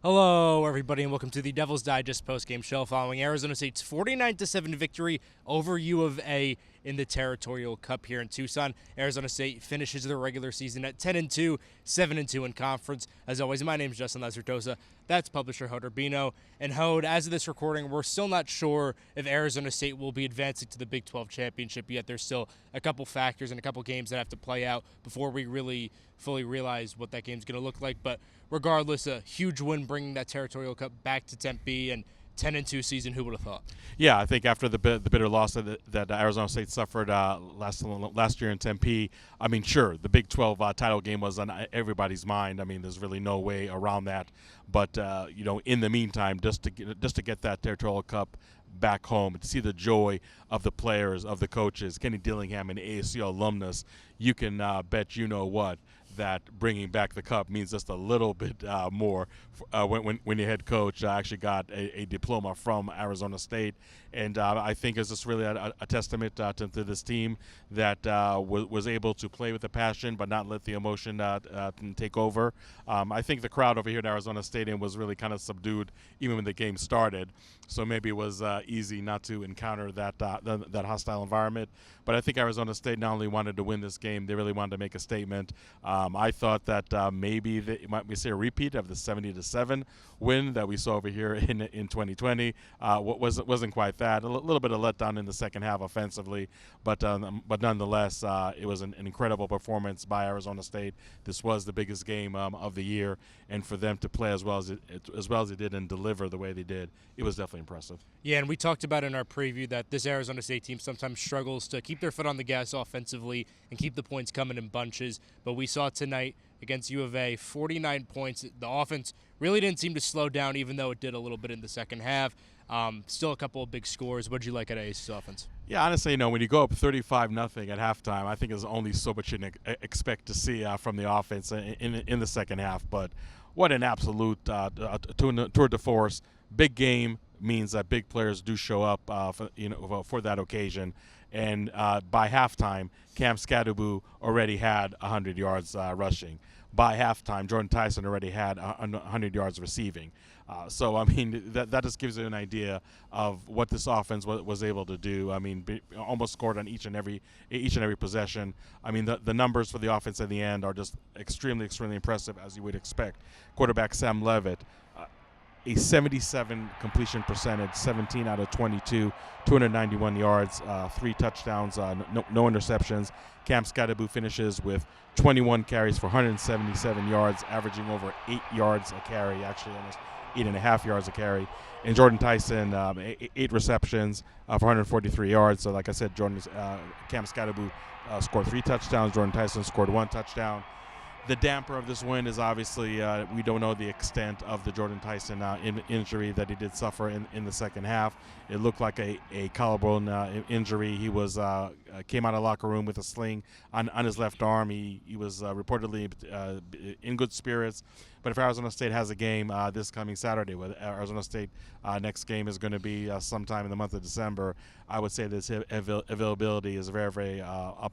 Hello, everybody, and welcome to the Devil's Digest postgame show following Arizona State's 49-7 victory over U of A in the Territorial Cup here in Tucson. Arizona State finishes their regular season at 10-2, 7-2 in conference. As always, my name is Justin Lazartosa. That's publisher Hode Urbino. And Hode, as of this recording, we're still not sure if Arizona State will be advancing to the Big 12 championship yet. There's still a couple factors and a couple games that have to play out before we really fully realize what that game's going to look like. But regardless, a huge win bringing that Territorial Cup back to Tempe, and 10-2 season. Who would have thought? Yeah, I think after the bitter loss that Arizona State suffered last year in Tempe, I mean, sure, the Big 12 title game was on everybody's mind. I mean, there's really no way around that. But in the meantime, just to get that Territorial Cup back home, to see the joy of the players, of the coaches, Kenny Dillingham, and ASU alumnus, you can bet that bringing back the cup means just a little bit more when your head coach actually got a diploma from Arizona State. And I think it's just really a testament to this team that was able to play with the passion but not let the emotion take over. I think the crowd over here at Arizona Stadium was really kind of subdued even when the game started. So maybe it was easy not to encounter that hostile environment. But I think Arizona State not only wanted to win this game, they really wanted to make a statement. I thought that maybe we see a repeat of the 70-7 win that we saw over here in 2020. Wasn't quite that. A little bit of letdown in the second half offensively, but nonetheless, it was an incredible performance by Arizona State. This was the biggest game of the year, and for them to play as well as they did and deliver the way they did, it was definitely impressive. Yeah, and we talked about in our preview that this Arizona State team sometimes struggles to keep their foot on the gas offensively and keep the points coming in bunches. But we saw tonight against U of A, 49 points. The offense really didn't seem to slow down, even though it did a little bit in the second half. Still a couple of big scores. What did you like at Ace's offense? Yeah, honestly, when you go up 35-0 at halftime, I think there's only so much you can expect to see from the offense in the second half. But what an absolute tour de force. Big game means that big players do show up for that occasion. And by halftime, Cam Skattebo already had 100 yards rushing. By halftime, Jordan Tyson already had 100 yards receiving. So, I mean, that just gives you an idea of what this offense was able to do. I mean, almost scored on each and every possession. I mean, the numbers for the offense at the end are just extremely, extremely impressive, as you would expect. Quarterback Sam Levitt, a 77 completion percentage, 17 out of 22, 291 yards, 3 touchdowns, no interceptions. Cam Skattebo finishes with 21 carries for 177 yards, averaging over 8 yards a carry, actually almost 8.5 yards a carry. And Jordan Tyson, 8 receptions for 143 yards. So, like I said, Cam Skattebo scored 3 touchdowns. Jordan Tyson scored 1 touchdown. The damper of this win is obviously we don't know the extent of the Jordan Tyson injury that he did suffer in the second half. It looked like a collarbone injury. He was came out of the locker room with a sling on his left arm. He was reportedly in good spirits. But if Arizona State has a game this coming Saturday, with Arizona State next game is going to be sometime in the month of December, I would say this availability is very, very up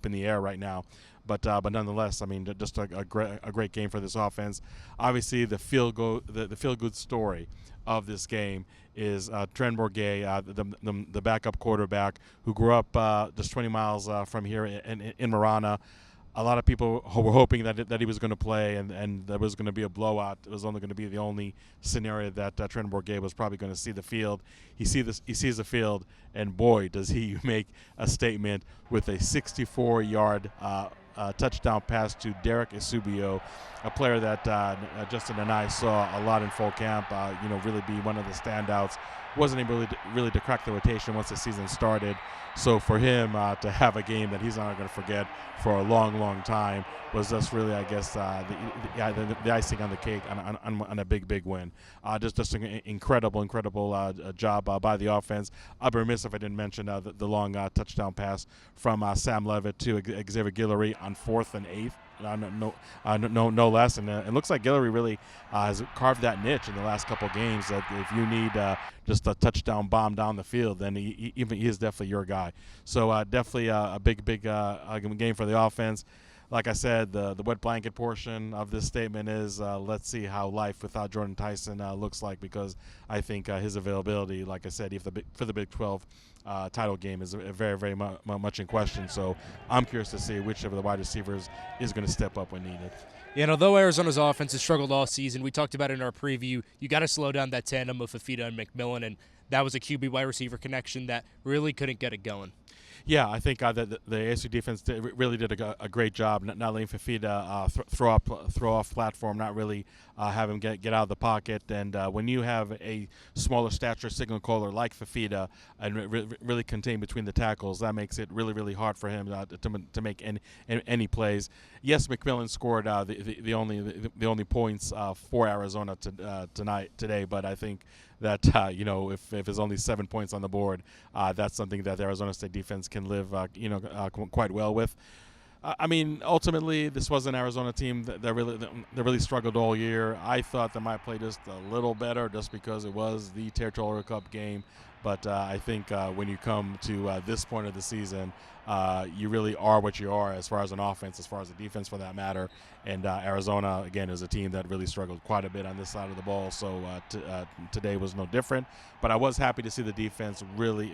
in the air right now. But nonetheless, I mean, just a great game for this offense. Obviously, the feel good story of this game is Trent Bourget, the backup quarterback who grew up just 20 miles from here in Marana. A lot of people were hoping that he was going to play and there was going to be a blowout. It was only going to be the only scenario that Trent Bourget was probably going to see the field. He sees the field, and boy, does he make a statement with a 64-yard touchdown pass to Derek Esubio, a player that Justin and I saw a lot in fall camp. Really be one of the standouts. Wasn't able really to crack the rotation once the season started. So for him to have a game that he's not going to forget for a long, long time was just really, I guess, the icing on the cake on a big, big win. Just an incredible job by the offense. I'd be remiss if I didn't mention the long touchdown pass from Sam Levitt to Xavier Guillory on 4th and 8. No less, and it looks like Guillory really has carved that niche in the last couple of games. That if you need just a touchdown bomb down the field, then he is definitely your guy. So definitely a big game for the offense. like I said, the wet blanket portion of this statement is let's see how life without Jordan Tyson looks like, because I think his availability, like I said, for the Big 12 title game is very, very much in question. So I'm curious to see which of the wide receivers is going to step up when needed. Yeah, and although Arizona's offense has struggled all season, we talked about it in our preview, you got to slow down that tandem of Fafita and McMillan, and that was a QB wide receiver connection that really couldn't get it going. Yeah, I think that the ASU defense really did a great job, not letting Fafita throw off platform, not really have him get out of the pocket. And when you have a smaller stature signal caller like Fafita and really contain between the tackles, that makes it really, really hard for him to make any plays. Yes, McMillan scored the only points for Arizona today, but I think that if there's only 7 points on the board, that's something that the Arizona State defense can live quite well with. I mean, ultimately, this was an Arizona team that really struggled all year. I thought they might play just a little better just because it was the Territorial Cup game. But I think when you come to this point of the season, you really are what you are as far as an offense, as far as the defense for that matter. And Arizona, again, is a team that really struggled quite a bit on this side of the ball. So today was no different. But I was happy to see the defense really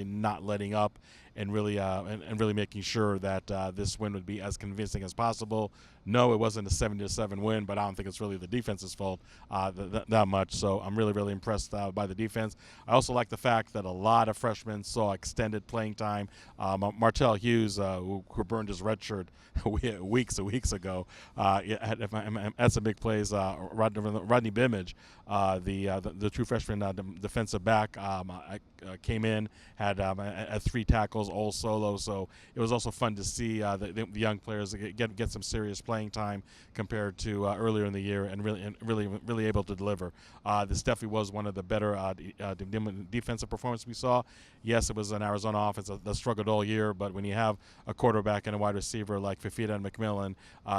not letting up and really making sure that this win would be as convincing as possible. No, it wasn't a 7-7 win, but I don't think it's really the defense's fault that much. So I'm really impressed by the defense. I also like the fact that a lot of freshmen saw extended playing time. Martell Hughes, who burned his red shirt weeks ago, had some big plays. Rodney Bimage, the true freshman defensive back, came in, had 3 tackles, all solo. So it was also fun to see the young players get some serious playing time compared to earlier in the year, and really able to deliver. This definitely was one of the better defensive performances we saw. Yes, it was an Arizona offense that struggled all year, but when you have a quarterback and a wide receiver like Fafita and McMillan,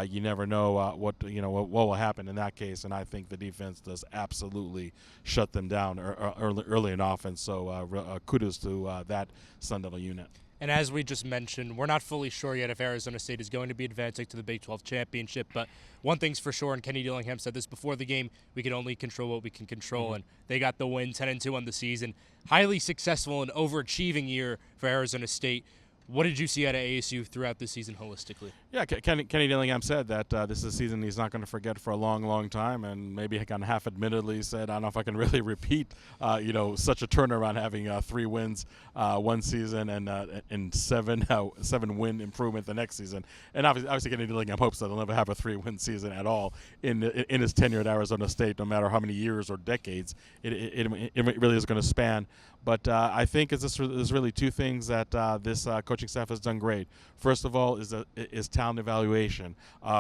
you never know what will happen in that case. And I think the defense does absolutely shut them down early in offense. So kudos to that Sun Devil unit. And as we just mentioned, we're not fully sure yet if Arizona State is going to be advancing to the Big 12 championship, but one thing's for sure, and Kenny Dillingham said this before the game, we can only control what we can control, and they got the win, 10-2 on the season. Highly successful and overachieving year for Arizona State. What did you see out of ASU throughout the season holistically? Yeah, Kenny Dillingham said that this is a season he's not going to forget for a long time, and maybe kind of half-admittedly said, I don't know if I can really repeat, such a turnaround, having 3 wins one season and 7-win improvement the next season. And obviously Kenny Dillingham hopes that he'll never have a 3-win season at all in his tenure at Arizona State, no matter how many years or decades it really is going to span. But I think there's really 2 things that this coaching staff has done great. First of all is talent evaluation.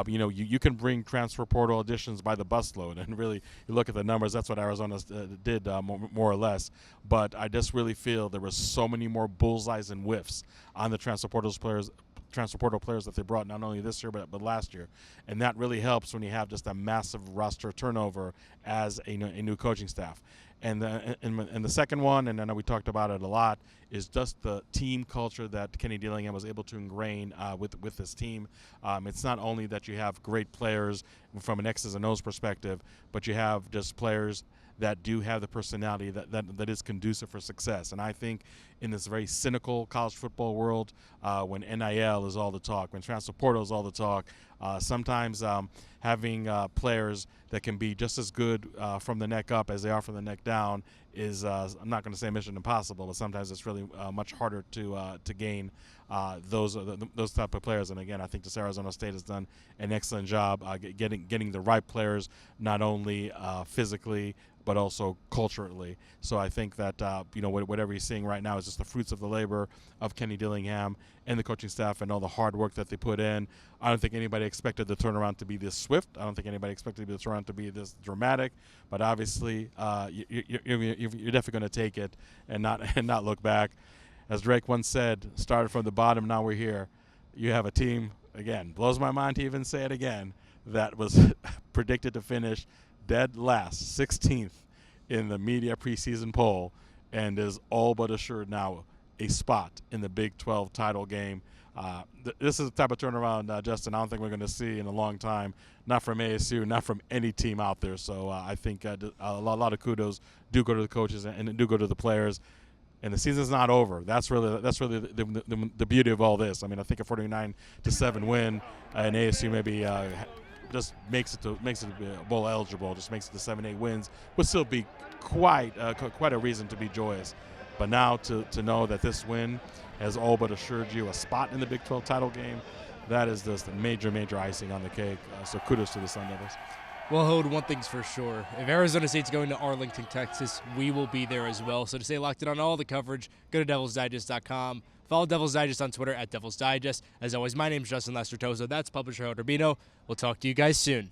You can bring transfer portal additions by the busload, and really you look at the numbers. That's what Arizona did more or less. But I just really feel there were so many more bullseyes and whiffs on the transfer portal players that they brought, not only this year but last year, and that really helps when you have just a massive roster turnover as a new coaching staff. And the second one, and I know we talked about it a lot, is just the team culture that Kenny Dillingham was able to ingrain with this team. It's not only that you have great players from an X's and O's perspective, but you have just players that do have the personality that is conducive for success. And I think in this very cynical college football world, when NIL is all the talk, when transfer portal is all the talk, sometimes having players that can be just as good from the neck up as they are from the neck down is, I'm not going to say mission impossible, but sometimes it's really much harder to gain those type of players. And again, I think this Arizona State has done an excellent job getting the right players, not only physically but also culturally. So I think that whatever he's seeing right now is just the fruits of the labor of Kenny Dillingham and the coaching staff and all the hard work that they put in. I don't think anybody expected the turnaround to be this swift. I don't think anybody expected the turnaround to be this dramatic. But obviously, you're definitely going to take it and not look back. As Drake once said, started from the bottom, now we're here. You have a team, again, blows my mind to even say it again, that was predicted to finish dead last, 16th in the media preseason poll, and is all but assured now a spot in the Big 12 title game. This is the type of turnaround, Justin, I don't think we're going to see in a long time, not from ASU, not from any team out there. So I think a lot of kudos do go to the coaches and do go to the players. And the season's not over. That's really the beauty of all this. I mean, I think a 49-7 win and ASU maybe just makes it bowl eligible. Just makes it to 7-8 wins. Would still be quite a reason to be joyous. But now to know that this win has all but assured you a spot in the Big 12 title game, that is just a major icing on the cake. So kudos to the Sun Devils. Well, Hode, one thing's for sure. If Arizona State's going to Arlington, Texas, we will be there as well. So to stay locked in on all the coverage, go to DevilsDigest.com. Follow Devils Digest on Twitter at Devils Digest. As always, my name's Justin Lestertoso. That's publisher Hode Rubino. We'll talk to you guys soon.